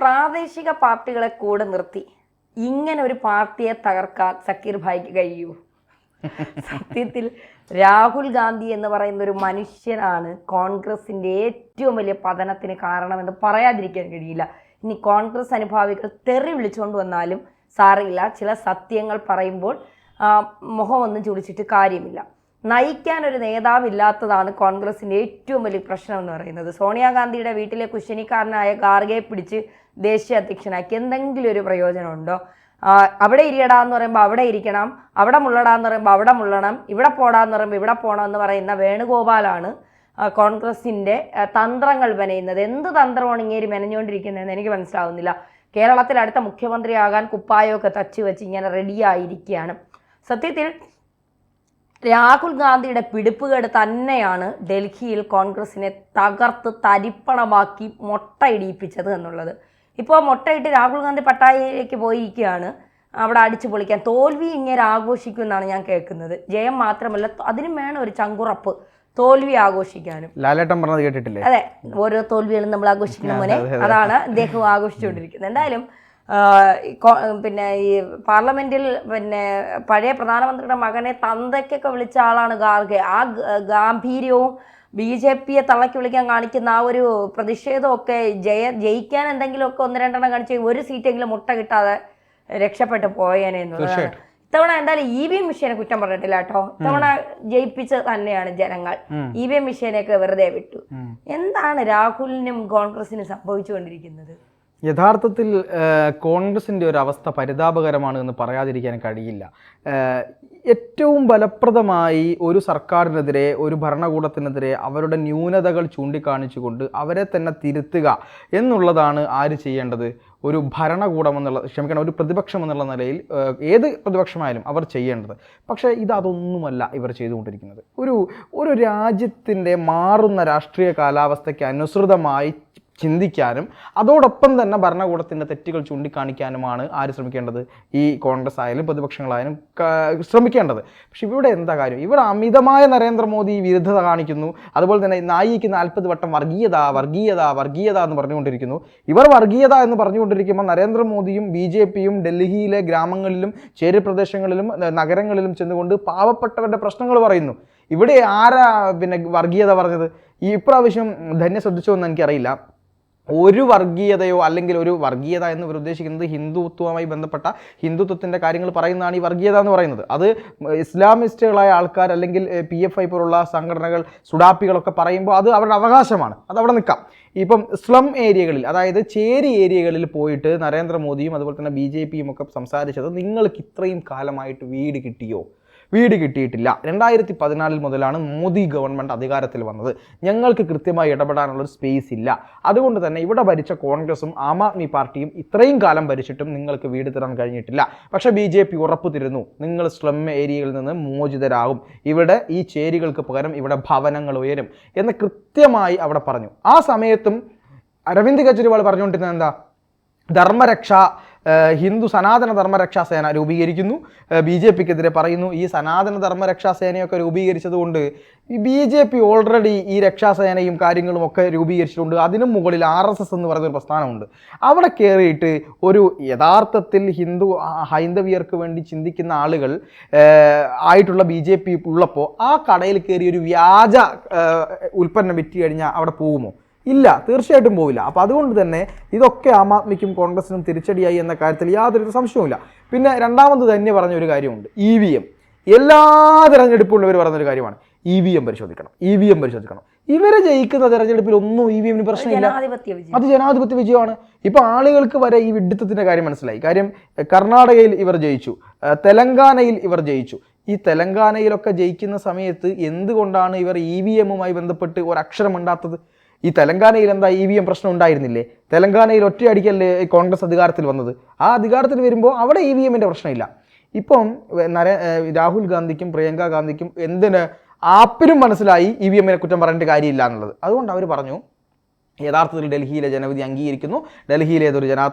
പ്രാദേശിക പാർട്ടികളെ കൂടെ നിർത്തി ഇങ്ങനെ ഒരു പാർട്ടിയെ തകർക്കാൻ സക്കീർ ഭായിക്ക് കഴിയൂ? സത്യത്തിൽ രാഹുൽ ഗാന്ധി എന്ന് പറയുന്ന ഒരു മനുഷ്യനാണ് കോൺഗ്രസിന്റെ ഏറ്റവും വലിയ പതനത്തിന് കാരണമെന്ന് പറയാതിരിക്കാൻ കഴിയില്ല. ഇനി കോൺഗ്രസ് അനുഭാവികൾ തെറി വിളിച്ചുകൊണ്ട് വന്നാലും സാറില്ല, ചില സത്യങ്ങൾ പറയുമ്പോൾ മുഖമൊന്നും ചുളിച്ചിട്ട് കാര്യമില്ല. നയിക്കാൻ ഒരു നേതാവില്ലാത്തതാണ് കോൺഗ്രസിന്റെ ഏറ്റവും വലിയ പ്രശ്നം എന്ന് പറയുന്നത്. സോണിയാഗാന്ധിയുടെ വീട്ടിലെ കുശനിക്കാരനായ ഖാർഗെയെ പിടിച്ച് ദേശീയ അധ്യക്ഷനാക്കി എന്തെങ്കിലും ഒരു പ്രയോജനമുണ്ടോ? അവിടെ ഇരിയടാന്ന് പറയുമ്പോൾ അവിടെ ഇരിക്കണം, അവിടെ മുള്ളടാന്ന് പറയുമ്പോൾ അവിടെ മുള്ളണം, ഇവിടെ പോടാന്ന് പറയുമ്പോൾ ഇവിടെ പോകണം എന്ന് പറയുന്ന വേണുഗോപാലാണ് കോൺഗ്രസിൻ്റെ തന്ത്രങ്ങൾ മെനയുന്നത്. എന്ത് തന്ത്രമാണ് ഇങ്ങേരി മെനഞ്ഞുകൊണ്ടിരിക്കുന്നതെന്ന് എനിക്ക് മനസ്സിലാവുന്നില്ല. കേരളത്തിൽ അടുത്ത മുഖ്യമന്ത്രിയാകാൻ കുപ്പായമൊക്കെ തച്ചു വെച്ച് ഇങ്ങനെ റെഡിയായിരിക്കുകയാണ്. സത്യത്തിൽ രാഹുൽ ഗാന്ധിയുടെ പിടിപ്പുകേട് തന്നെയാണ് ഡൽഹിയിൽ കോൺഗ്രസിനെ തകർത്ത് തരിപ്പണമാക്കി മൊട്ടയിടിയിപ്പിച്ചത് എന്നുള്ളത്. ഇപ്പോൾ മൊട്ടയിട്ട് രാഹുൽ ഗാന്ധി പട്ടായയിലേക്ക് പോയിരിക്കുകയാണ് അവിടെ അടിച്ചു പൊളിക്കാൻ. തോൽവി ഇങ്ങനെ ആഘോഷിക്കുമെന്നാണ് ഞാൻ കേൾക്കുന്നത്. ജയം മാത്രമല്ല, അതിനും വേണം ഒരു ചങ്കുറപ്പ്, തോൽവി ആഘോഷിക്കാനും. ലാലേട്ടൻ പറഞ്ഞത് കേട്ടിട്ടില്ലേ? അതെ, ഓരോ തോൽവികളും നമ്മൾ ആഘോഷിക്കുന്ന പോലെ അതാണ് അദ്ദേഹം ആഘോഷിച്ചുകൊണ്ടിരിക്കുന്നത്. എന്തായാലും പിന്നെ ഈ പാർലമെന്റിൽ പഴയ പ്രധാനമന്ത്രിയുടെ മകനെ തന്തയ്ക്കൊക്കെ വിളിച്ച ആളാണ് ഖാർഗെ. ആ ഗാംഭീര്യവും BJPയെ തള്ളക്കി വിളിക്കാൻ കാണിക്കുന്ന ആ ഒരു പ്രതിഷേധമൊക്കെ ജയിക്കാൻ എന്തെങ്കിലുമൊക്കെ ഒന്ന് രണ്ടെണ്ണം കാണിച്ച് ഒരു സീറ്റെങ്കിലും മുട്ട കിട്ടാതെ രക്ഷപ്പെട്ടു പോയേനെ എന്നുള്ളതാണ്. ഇത്തവണ എന്തായാലും EVM മിഷനെ കുറ്റം പറഞ്ഞിട്ടില്ല കേട്ടോ. ഇത്തവണ ജയിപ്പിച്ചത് തന്നെയാണ് ജനങ്ങൾ. EVM മിഷനെയൊക്കെ വെറുതെ വിട്ടു. എന്താണ് രാഹുലിനും കോൺഗ്രസിനും സംഭവിച്ചുകൊണ്ടിരിക്കുന്നത്? യഥാർത്ഥത്തിൽ കോൺഗ്രസിൻ്റെ ഒരു അവസ്ഥ പരിതാപകരമാണ് എന്ന് പറയാതിരിക്കാൻ കഴിയില്ല. ഏറ്റവും ഫലപ്രദമായി ഒരു സർക്കാരിനെതിരെ, ഒരു ഭരണകൂടത്തിനെതിരെ അവരുടെ ന്യൂനതകൾ ചൂണ്ടിക്കാണിച്ചുകൊണ്ട് അവരെ തന്നെ തിരുത്തുക എന്നുള്ളതാണ് ആര് ചെയ്യേണ്ടത്? ഒരു ഭരണകൂടം എന്നുള്ള, ഒരു പ്രതിപക്ഷം എന്നുള്ള നിലയിൽ ഏത് പ്രതിപക്ഷമായാലും അവർ ചെയ്യേണ്ടത്. പക്ഷേ അതൊന്നുമല്ല ഇവർ ചെയ്തുകൊണ്ടിരിക്കുന്നത്. ഒരു രാജ്യത്തിൻ്റെ മാറുന്ന രാഷ്ട്രീയ കാലാവസ്ഥയ്ക്ക് അനുസൃതമായി ചിന്തിക്കാനും അതോടൊപ്പം തന്നെ ഭരണകൂടത്തിൻ്റെ തെറ്റുകൾ ചൂണ്ടിക്കാണിക്കാനുമാണ് ആര് ശ്രമിക്കേണ്ടത്? ഈ കോൺഗ്രസ് ആയാലും പ്രതിപക്ഷങ്ങളായാലും ശ്രമിക്കേണ്ടത്. പക്ഷെ ഇവിടെ എന്താ കാര്യം? ഇവർ അമിതമായ നരേന്ദ്രമോദി വിരുദ്ധത കാണിക്കുന്നു. അതുപോലെ തന്നെ നായിക്ക് 40 വട്ടം വർഗീയത വർഗീയത വർഗീയത എന്ന് പറഞ്ഞുകൊണ്ടിരിക്കുന്നു. ഇവർ വർഗീയത എന്ന് പറഞ്ഞുകൊണ്ടിരിക്കുമ്പോൾ നരേന്ദ്രമോദിയും BJPയും ഡൽഹിയിലെ ഗ്രാമങ്ങളിലും ചേരിപ്രദേശങ്ങളിലും നഗരങ്ങളിലും ചെന്നുകൊണ്ട് പാവപ്പെട്ടവരുടെ പ്രശ്നങ്ങൾ പറയുന്നു. ഇവിടെ ആരാ വർഗീയത പറഞ്ഞത്? ഈ ഇപ്രാവശ്യം ധന്യ ശ്രദ്ധിച്ചോ എന്ന് എനിക്കറിയില്ല. ഒരു വർഗീയതയോ അല്ലെങ്കിൽ ഒരു വർഗീയത എന്ന് ഇവർ ഉദ്ദേശിക്കുന്നത് ഹിന്ദുത്വവുമായി ബന്ധപ്പെട്ട ഹിന്ദുത്വത്തിൻ്റെ കാര്യങ്ങൾ പറയുന്നതാണ് ഈ വർഗീയത എന്ന് പറയുന്നത്. അത് ഇസ്ലാമിസ്റ്റുകളായ ആൾക്കാർ അല്ലെങ്കിൽ PFI പോലുള്ള സംഘടനകൾ, സുഡാപ്പികളൊക്കെ പറയുമ്പോൾ അത് അവരുടെ അവകാശമാണ്, അത് അവിടെ നിൽക്കാം. ഇപ്പം സ്ലം ഏരിയകളിൽ, അതായത് ചേരി ഏരിയകളിൽ പോയിട്ട് നരേന്ദ്രമോദിയും അതുപോലെ തന്നെ BJPയും ഒക്കെ സംസാരിച്ചത് നിങ്ങൾക്ക് ഇത്രയും കാലമായിട്ട് വീട് കിട്ടിയോ? വീട് കിട്ടിയിട്ടില്ല. 2014 മുതലാണ് മോദി ഗവൺമെൻറ് അധികാരത്തിൽ വന്നത്. ഞങ്ങൾക്ക് കൃത്യമായി ഇടപെടാനുള്ളൊരു സ്പേസ് ഇല്ല. അതുകൊണ്ട് തന്നെ ഇവിടെ ഭരിച്ച കോൺഗ്രസും ആം ആദ്മി പാർട്ടിയും ഇത്രയും കാലം ഭരിച്ചിട്ടും നിങ്ങൾക്ക് വീട് തരാൻ കഴിഞ്ഞിട്ടില്ല. പക്ഷേ BJP ഉറപ്പ് തരുന്നു, നിങ്ങൾ സ്ലം ഏരിയയിൽ നിന്ന് മോചിതരാകും, ഇവിടെ ഈ ചേരികൾക്ക് പകരം ഇവിടെ ഭവനങ്ങൾ ഉയരും എന്ന് കൃത്യമായി അവിടെ പറഞ്ഞു. ആ സമയത്തും അരവിന്ദ് കെജ്രിവാൾ പറഞ്ഞുകൊണ്ടിരുന്നത് എന്താ? ഹിന്ദു സനാതന ധർമ്മരക്ഷാ സേന രൂപീകരിക്കുന്നു. BJPക്കെതിരെ പറയുന്നു ഈ സനാതന ധർമ്മരക്ഷാ സേനയൊക്കെ രൂപീകരിച്ചതുകൊണ്ട് ഈ BJP ഓൾറെഡി ഈ രക്ഷാസേനയും കാര്യങ്ങളും ഒക്കെ രൂപീകരിച്ചിട്ടുണ്ട്. അതിനും മുകളിൽ RSS എന്ന് പറയുന്നൊരു പ്രസ്ഥാനമുണ്ട്. അവിടെ കയറിയിട്ട് ഒരു യഥാർത്ഥത്തിൽ ഹൈന്ദവിയർക്ക് വേണ്ടി ചിന്തിക്കുന്ന ആളുകൾ ആയിട്ടുള്ള BJP ഉള്ളപ്പോൾ ആ കടയിൽ കയറി ഒരു വ്യാജ ഉൽപ്പന്നം വിറ്റ് കഴിഞ്ഞാൽ അവിടെ പോകുമോ? ഇല്ല, തീർച്ചയായിട്ടും പോവില്ല. അപ്പോൾ അതുകൊണ്ട് തന്നെ ഇതൊക്കെ ആം ആദ്മിക്കും കോൺഗ്രസിനും തിരിച്ചടിയായി എന്ന കാര്യത്തിൽ യാതൊരു സംശയവുമില്ല. പിന്നെ രണ്ടാമത് തന്നെ പറഞ്ഞൊരു കാര്യമുണ്ട്, EVM. എല്ലാ തിരഞ്ഞെടുപ്പുള്ളവർ പറഞ്ഞൊരു കാര്യമാണ് EVM പരിശോധിക്കണം. ഇവരെ ജയിക്കുന്ന തെരഞ്ഞെടുപ്പിൽ ഒന്നും EVMന് പ്രശ്നമില്ല, അത് ജനാധിപത്യ വിജയമാണ്. ഇപ്പോൾ ആളുകൾക്ക് വരെ ഈ വിഡ്ഢിത്തത്തിൻ്റെ കാര്യം മനസ്സിലായി. കാര്യം കർണാടകയിൽ ഇവർ ജയിച്ചു, തെലങ്കാനയിൽ ഇവർ ജയിച്ചു. ഈ തെലങ്കാനയിലൊക്കെ ജയിക്കുന്ന സമയത്ത് എന്തുകൊണ്ടാണ് ഇവർ EVMുമായി ബന്ധപ്പെട്ട് ഒരക്ഷരം ഉണ്ടാത്തത്? ഈ തെലങ്കാനയിൽ എന്താ EVM പ്രശ്നം ഉണ്ടായിരുന്നില്ലേ? തെലങ്കാനയിൽ ഒറ്റയടിക്കല്ലേ കോൺഗ്രസ് അധികാരത്തിൽ വന്നത്? ആ അധികാരത്തിൽ വരുമ്പോൾ അവിടെ EVMൻ്റെ പ്രശ്നമില്ല. ഇപ്പം രാഹുൽ ഗാന്ധിക്കും പ്രിയങ്ക ഗാന്ധിക്കും ആപ്പിനും മനസ്സിലായി EVMനെ കുറ്റം പറഞ്ഞിട്ട് കാര്യമില്ല എന്നുള്ളത്. അതുകൊണ്ട് അവർ പറഞ്ഞു യഥാർത്ഥത്തിൽ ഡൽഹിയിലെ ജനവിധി അംഗീകരിക്കുന്നു, ഡൽഹിയിലേതൊരു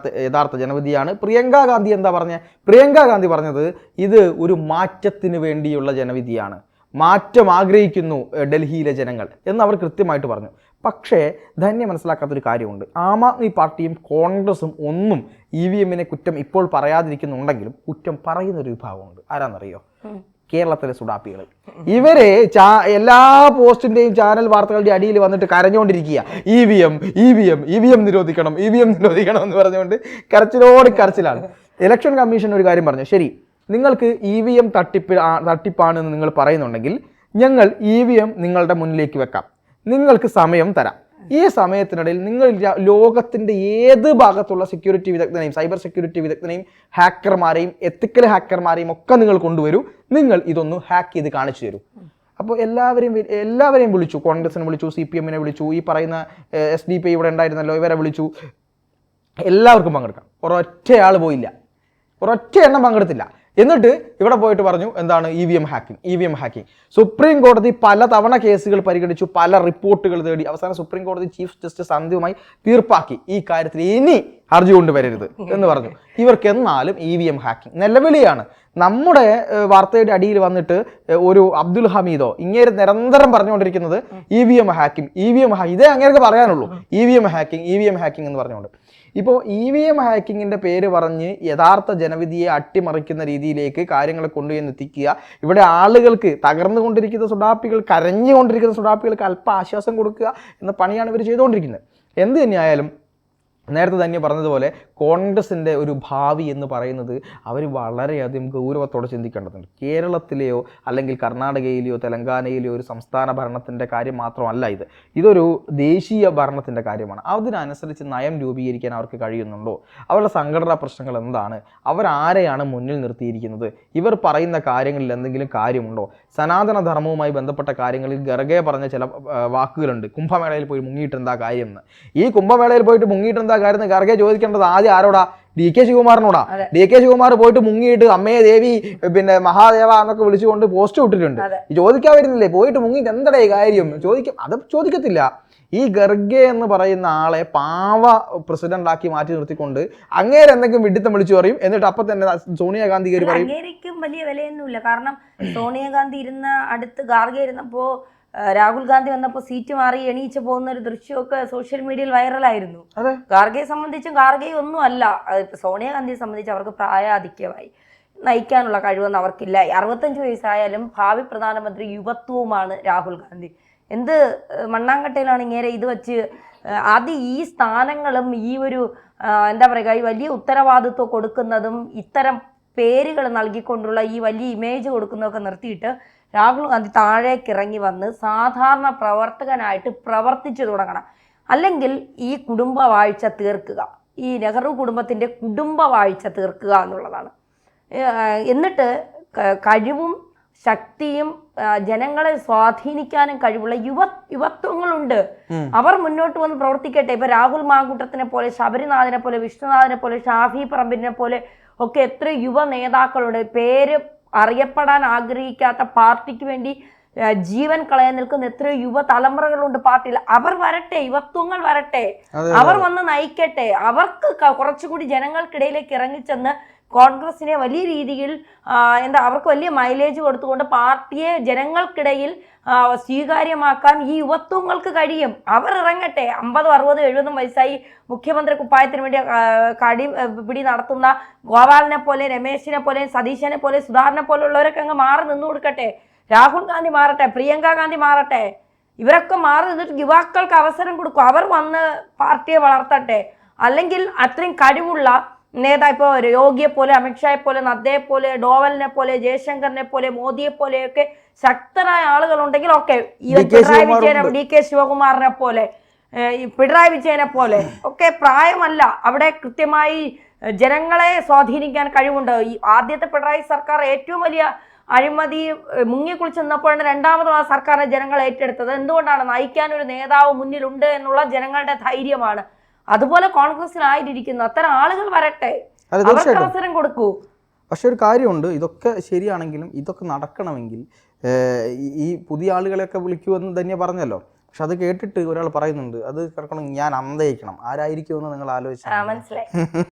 യഥാർത്ഥ ജനവിധിയാണ്. പ്രിയങ്ക ഗാന്ധി എന്താ പറഞ്ഞത്? പ്രിയങ്ക ഗാന്ധി പറഞ്ഞത് ഇത് ഒരു മാറ്റത്തിന് വേണ്ടിയുള്ള ജനവിധിയാണ്, മാറ്റം ആഗ്രഹിക്കുന്നു ഡൽഹിയിലെ ജനങ്ങൾ എന്ന് അവർ കൃത്യമായിട്ട് പറഞ്ഞു. പക്ഷേ ധന്യ മനസ്സിലാക്കാത്തൊരു കാര്യമുണ്ട്. ആം ആദ്മി പാർട്ടിയും കോൺഗ്രസും ഒന്നും EVM കുറ്റം ഇപ്പോൾ പറയാതിരിക്കുന്നുണ്ടെങ്കിലും കുറ്റം പറയുന്നൊരു വിഭാഗമുണ്ട്. ആരാന്നറിയോ? കേരളത്തിലെ സുഡാപ്പികൾ. ഇവര് എല്ലാ പോസ്റ്റിന്റെയും ചാനൽ വാർത്തകളുടെ അടിയിൽ വന്നിട്ട് കരഞ്ഞുകൊണ്ടിരിക്കുക, EVM നിരോധിക്കണം എന്ന് പറഞ്ഞുകൊണ്ട് കരച്ചിലാണ്. ഇലക്ഷൻ കമ്മീഷൻ ഒരു കാര്യം പറഞ്ഞു, ശരി നിങ്ങൾക്ക് EVM തട്ടിപ്പാണ് എന്ന് നിങ്ങൾ പറയുന്നുണ്ടെങ്കിൽ ഞങ്ങൾ EVM നിങ്ങളുടെ മുന്നിലേക്ക് വെക്കാം, നിങ്ങൾക്ക് സമയം തരാം. ഈ സമയത്തിനിടയിൽ നിങ്ങൾ ലോകത്തിൻ്റെ ഏത് ഭാഗത്തുള്ള സെക്യൂരിറ്റി വിദഗ്ധനെയും സൈബർ സെക്യൂരിറ്റി വിദഗ്ധനെയും ഹാക്കർമാരെയും എത്തിക്കൽ ഹാക്കർമാരെയും ഒക്കെ നിങ്ങൾ കൊണ്ടുവരൂ, നിങ്ങൾ ഇതൊന്ന് ഹാക്ക് ചെയ്ത് കാണിച്ചു തരൂ. അപ്പോൾ എല്ലാവരെയും വിളിച്ചു. കോൺഗ്രസിനെ വിളിച്ചു, CPM വിളിച്ചു, ഈ പറയുന്ന SDP ഇവിടെ ഉണ്ടായിരുന്നല്ലോ ഇവരെ വിളിച്ചു. എല്ലാവർക്കും പങ്കെടുക്കാം. ഒരൊറ്റയാൾ പോയില്ല, ഒരൊറ്റ എണ്ണം പങ്കെടുത്തില്ല. എന്നിട്ട് ഇവിടെ പോയിട്ട് പറഞ്ഞു എന്താണ് EVM ഹാക്കിംഗ്. സുപ്രീം കോടതി പലതവണ കേസുകൾ പരിഗണിച്ചു, പല റിപ്പോർട്ടുകൾ തേടി അവസാനം സുപ്രീം കോടതി ചീഫ് ജസ്റ്റിസ് അന്തിമമായി തീർപ്പാക്കി ഈ കാര്യത്തിൽ ഇനി ഹർജി കൊണ്ടുവരരുത് എന്ന് പറഞ്ഞു. ഇവർക്ക് എന്നാലും EVM ഹാക്കിംഗ് നിലവിളിയാണ്. നമ്മുടെ വാർത്തയുടെ അടിയിൽ വന്നിട്ട് ഒരു അബ്ദുൽ ഹമീദോ ഇങ്ങനെ നിരന്തരം പറഞ്ഞുകൊണ്ടിരിക്കുന്നത് EVM ഹാക്കിംഗ് ഇതേ അങ്ങനെയൊക്കെ പറയാനുള്ളൂ. EVM ഹാക്കിംഗ് എന്ന് പറഞ്ഞുകൊണ്ട് ഇപ്പോൾ EVM ഹാക്കിങ്ങിൻ്റെ പേര് പറഞ്ഞ് യഥാർത്ഥ ജനവിധിയെ അട്ടിമറിക്കുന്ന രീതിയിലേക്ക് കാര്യങ്ങളെ കൊണ്ടുവന്നെത്തിക്കുക. ഇവിടെ ആളുകൾക്ക് തകർന്നുകൊണ്ടിരിക്കുന്ന സുഡാപ്പികൾ, കരഞ്ഞുകൊണ്ടിരിക്കുന്ന സുഡാപ്പികൾക്ക് അല്പ ആശ്വാസം കൊടുക്കുക എന്ന പണിയാണ് ഇവർ ചെയ്തുകൊണ്ടിരിക്കുന്നത്. എന്ത് തന്നെയായാലും നേരത്തെ തന്നെ പറഞ്ഞതുപോലെ കോൺഗ്രസിൻ്റെ ഒരു ഭാവി എന്ന് പറയുന്നത് അവർ വളരെയധികം ഗൗരവത്തോടെ ചിന്തിക്കേണ്ടതുണ്ട്. കേരളത്തിലെയോ അല്ലെങ്കിൽ കർണാടകയിലെയോ തെലങ്കാനയിലെയോ ഒരു സംസ്ഥാന ഭരണത്തിൻ്റെ കാര്യം മാത്രമല്ല ഇതൊരു ദേശീയ ഭരണത്തിൻ്റെ കാര്യമാണ്. അതിനനുസരിച്ച് നയം രൂപീകരിക്കാൻ അവർക്ക് കഴിയുന്നുണ്ടോ? അവരുടെ സംഘടനാ പ്രശ്നങ്ങൾ എന്താണ്? അവരാരെയാണ് മുന്നിൽ നിർത്തിയിരിക്കുന്നത്? ഇവർ പറയുന്ന കാര്യങ്ങളിൽ എന്തെങ്കിലും കാര്യമുണ്ടോ? സനാതന ധർമ്മവുമായി ബന്ധപ്പെട്ട കാര്യങ്ങളിൽ ഖർഗെ പറഞ്ഞ ചില വാക്കുകളുണ്ട്. കുംഭമേളയിൽ പോയി മുങ്ങിയിട്ട് എന്താ കാര്യം എന്ന്. ഈ കുംഭമേളയിൽ പോയിട്ട് മുങ്ങിയിട്ട് കാര്യം ഖർഗെ ചോദിക്കേണ്ടത് ആദ്യം ആരോടാ? DK ശിവകുമാറിനോടാ. DK ശിവകുമാർ പോയിട്ട് മുങ്ങിയിട്ട് അമ്മയെ ദേവി മഹാദേവ എന്നൊക്കെ വിളിച്ചുകൊണ്ട് പോസ്റ്റ് ഇട്ടിട്ടുണ്ട്. ചോദിക്കാൻ വരുന്നില്ലേ? പോയിട്ട് മുങ്ങിയിട്ട് എന്താ ഈ കാര്യം അത് ചോദിക്കത്തില്ല. ഈ ഖർഗെ എന്ന് പറയുന്ന ആളെ പാവ പ്രസിഡന്റ് ആക്കി മാറ്റി നിർത്തിക്കൊണ്ട് അങ്ങേരെ എന്തെങ്കിലും വിഡിത്തം വിളിച്ചു പറയും. എന്നിട്ട് അപ്പൊ തന്നെ സോണിയാഗാന്ധി കയറി പറയും. അങ്ങേരിക്കും വലിയ വിലയൊന്നുമില്ല. കാരണം സോണിയാഗാന്ധി അടുത്ത് ഖാർഗെ ഇരുന്നപ്പോ രാഹുൽ ഗാന്ധി വന്നപ്പോൾ സീറ്റ് മാറി എണീച്ച് പോകുന്ന ഒരു ദൃശ്യമൊക്കെ സോഷ്യൽ മീഡിയയിൽ വൈറലായിരുന്നു. ഖാർഗെയെ സംബന്ധിച്ചും ഖാർഗെ ഒന്നും അല്ല. സോണിയാഗാന്ധിയെ സംബന്ധിച്ച് അവർക്ക് പ്രായാധിക്യമായി, നയിക്കാനുള്ള കഴിവൊന്നും അവർക്കില്ല. 65 വയസ്സായാലും ഭാവി പ്രധാനമന്ത്രി യുവത്വവുമാണ് രാഹുൽ ഗാന്ധി. എന്ത് മണ്ണാങ്കട്ടയിലാണ് ഇങ്ങനെ ഇത് വെച്ച് ആദ്യം ഈ സ്ഥാനങ്ങളും ഈ ഒരു എന്താ പറയുക ഈ വലിയ ഉത്തരവാദിത്വം കൊടുക്കുന്നതും ഇത്തരം പേരുകൾ നൽകിക്കൊണ്ടുള്ള ഈ വലിയ ഇമേജ് കൊടുക്കുന്നതൊക്കെ നിർത്തിയിട്ട് രാഹുൽ ഗാന്ധി താഴേക്ക് ഇറങ്ങി വന്ന് സാധാരണ പ്രവർത്തകനായിട്ട് പ്രവർത്തിച്ചു തുടങ്ങണം. അല്ലെങ്കിൽ ഈ കുടുംബ വാഴ്ച തീർക്കുക, ഈ നെഹ്റു കുടുംബത്തിൻ്റെ കുടുംബ വാഴ്ച തീർക്കുക എന്നുള്ളതാണ്. എന്നിട്ട് കഴിവും ശക്തിയും ജനങ്ങളെ സ്വാധീനിക്കാനും കഴിവുള്ള യുവത്വങ്ങളുണ്ട്. അവർ മുന്നോട്ട് വന്ന് പ്രവർത്തിക്കട്ടെ. ഇപ്പൊ രാഹുൽ മാങ്കൂട്ടത്തിനെ പോലെ, ശബരിനാഥിനെ പോലെ, വിഷ്ണുനാഥിനെ പോലെ, ഷാഫി പറമ്പിനെ പോലെ ഒക്കെ എത്ര യുവ നേതാക്കളുണ്ട്. പേര് അറിയപ്പെടാൻ ആഗ്രഹിക്കാത്ത പാർട്ടിക്ക് വേണ്ടി ജീവൻ കളയാൻ നിൽക്കുന്ന എത്രയോ യുവ തലമുറകളുണ്ട് പാർട്ടിയിൽ. അവർ വരട്ടെ, യുവത്വങ്ങൾ വരട്ടെ, അവർ വന്ന് നയിക്കട്ടെ. അവർക്ക് കുറച്ചുകൂടി ജനങ്ങൾക്കിടയിലേക്ക് ഇറങ്ങിച്ചെന്ന് കോൺഗ്രസിനെ വലിയ രീതിയിൽ അവർക്ക് വലിയ മൈലേജ് കൊടുത്തുകൊണ്ട് പാർട്ടിയെ ജനങ്ങൾക്കിടയിൽ സ്വീകാര്യമാക്കാൻ ഈ യുവത്വങ്ങൾക്ക് കഴിയും. അവർ ഇറങ്ങട്ടെ. 50, 60, 70 വയസ്സായി മുഖ്യമന്ത്രി കുപ്പായത്തിന് വേണ്ടി പിടി നടത്തുന്ന ഗോപാലിനെ പോലെ, രമേശിനെ പോലെ, സതീശനെ പോലെ, സുധാകരനെ പോലുള്ളവരൊക്കെ അങ്ങ് മാറി നിന്നു കൊടുക്കട്ടെ. രാഹുൽ ഗാന്ധി മാറട്ടെ, പ്രിയങ്ക ഗാന്ധി മാറട്ടെ. ഇവരൊക്കെ മാറി നിന്നിട്ട് യുവാക്കൾക്ക് അവസരം കൊടുക്കും. അവർ വന്ന് പാർട്ടിയെ വളർത്തട്ടെ. അല്ലെങ്കിൽ അത്രയും കഴിവുള്ള നേതാ, യോഗിയെ പോലെ, അമിത്ഷായെ പോലെ, നദ്ദയെ പോലെ, ഡോവലിനെ പോലെ, ജയശങ്കറിനെ പോലെ, മോദിയെ പോലെയൊക്കെ ശക്തരായ ആളുകളുണ്ടെങ്കിൽ ഒക്കെ പിണറായി വിജയനെ, DK ശിവകുമാറിനെ പോലെ, പിണറായി വിജയനെ പോലെ ഒക്കെ പ്രായമല്ല, അവിടെ കൃത്യമായി ജനങ്ങളെ സ്വാധീനിക്കാൻ കഴിവുണ്ട്. ഈ ആദ്യത്തെ പിണറായി സർക്കാർ ഏറ്റവും വലിയ അഴിമതി മുങ്ങിക്കുളിച്ച് നിന്നപ്പോഴാണ് രണ്ടാമത് ആ സർക്കാരിനെ ജനങ്ങൾ ഏറ്റെടുത്തത്. എന്തുകൊണ്ടാണ്? നയിക്കാൻ ഒരു നേതാവ് മുന്നിലുണ്ട് എന്നുള്ള ജനങ്ങളുടെ ധൈര്യമാണ്. അതുപോലെ കോൺഗ്രസിലായിരിക്കുന്നു. അത്തരം ആളുകൾ വരട്ടെ, അവർക്ക് അവസരം കൊടുക്കൂ. പക്ഷെ ഒരു കാര്യമുണ്ട്, ഇതൊക്കെ ശരിയാണെങ്കിലും ഇതൊക്കെ നടക്കണമെങ്കിൽ ഈ പുതിയ ആളുകളെയൊക്കെ വിളിക്കുമെന്ന് തന്നെ പറഞ്ഞല്ലോ. പക്ഷെ അത് കേട്ടിട്ട് ഒരാൾ പറയുന്നുണ്ട്, അത് കേൾക്കണം ഞാൻ അന്തയിക്കണം. ആരായിരിക്കുമെന്ന് നിങ്ങൾ ആലോചിച്ചാൽ മനസ്സിലായി.